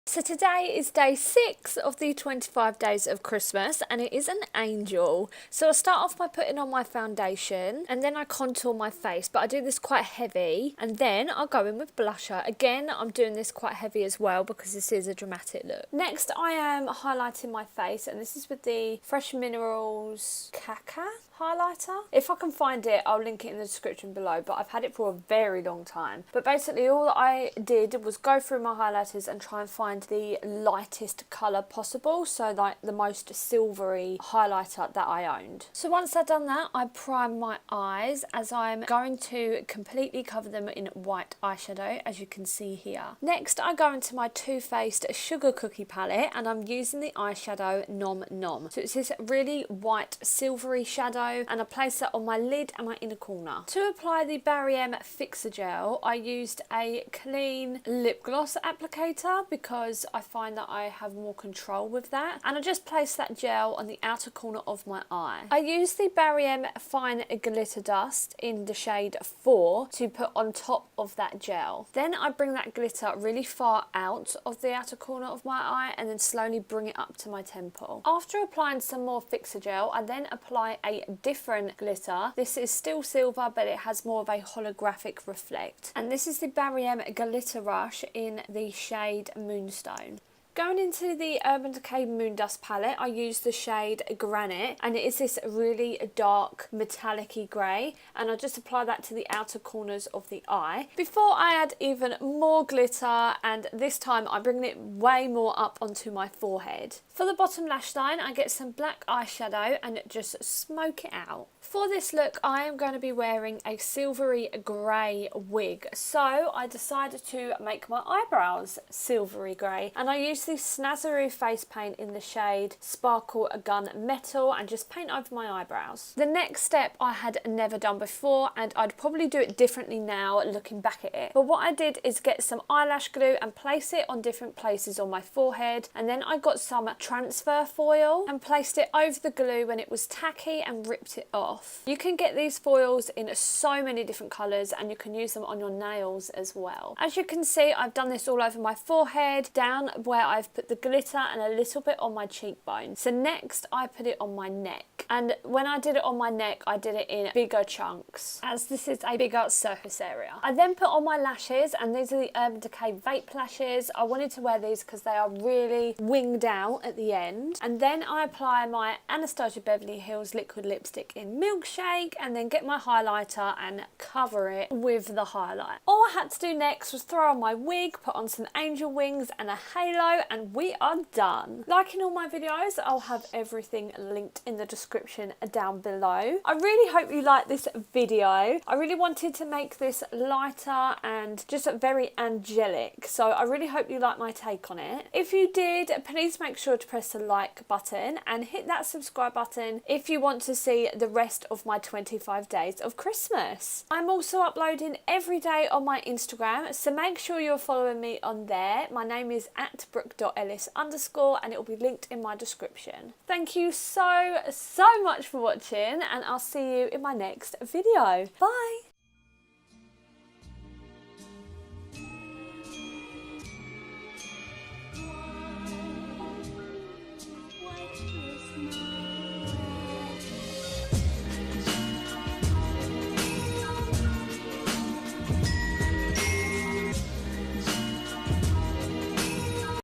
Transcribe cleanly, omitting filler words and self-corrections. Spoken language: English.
So today is day 6 of the 25 days of Christmas, and it is an angel. So I'll start off by putting on my foundation and then I contour my face, but I do this quite heavy, and then I'll go in with blusher. Again, I'm doing this quite heavy as well because this is a dramatic look. Next I am highlighting my face, and this is with the Fresh Minerals Caca highlighter. If I can find it, I'll link it in the description below, but I've had it for a very long time. But basically all that I did was go through my highlighters and try and find the lightest colour possible, so like the most silvery highlighter that I owned. So once I've done that, I prime my eyes, as I'm going to completely cover them in white eyeshadow, as you can see here. Next I go into my Too Faced Sugar Cookie palette, and I'm using the eyeshadow Nom Nom. So it's this really white silvery shadow, and I place that on my lid and my inner corner. To apply the Marianne Fixer Gel, I used a clean lip gloss applicator because I find that I have more control with that, and I just place that gel on the outer corner of my eye. I use the Marianne Fine Glitter Dust in the shade 4 to put on top of that gel. Then I bring that glitter really far out of the outer corner of my eye and then slowly bring it up to my temple. After applying some more fixer gel, I then apply a different glitter. This is still silver, but it has more of a holographic reflect, and this is the Marianne Glitter Rush in the shade Moonstone. Going into the Urban Decay Moondust palette, I use the shade Granite, and it is this really dark metallic-y grey, and I just apply that to the outer corners of the eye before I add even more glitter, and this time I bring it way more up onto my forehead. For the bottom lash line, I get some black eyeshadow and just smoke it out. For this look, I am going to be wearing a silvery grey wig, so I decided to make my eyebrows silvery grey, and I use the Snazzaroo face paint in the shade Sparkle Gun Metal and just paint over my eyebrows. The next step I had never done before, and I'd probably do it differently now looking back at it. But what I did is get some eyelash glue and place it on different places on my forehead, and then I got some transfer foil and placed it over the glue when it was tacky and ripped it off. You can get these foils in so many different colours, and you can use them on your nails as well. As you can see, I've done this all over my forehead, down where I've put the glitter, and a little bit on my cheekbone. So next I put it on my neck, and when I did it on my neck I did it in bigger chunks, as this is a bigger surface area. I then put on my lashes, and these are the Urban Decay Vape lashes. I wanted to wear these because they are really winged out at the end. And then I apply my Anastasia Beverly Hills liquid lipstick in Milkshake, and then get my highlighter and cover it with the highlight. All I had to do next was throw on my wig, put on some angel wings and a halo, and we are done. Like in all my videos, I'll have everything linked in the description down below. I really hope you like this video. I really wanted to make this lighter and just very angelic, so I really hope you like my take on it. If you did, please make sure to press the like button and hit that subscribe button if you want to see the rest of my 25 days of Christmas. I'm also uploading every day on my Instagram, so make sure you're following me on there. My name is @brooke.ellis_, and it will be linked in my description. Thank you so much for watching, and I'll see you in my next video. Bye!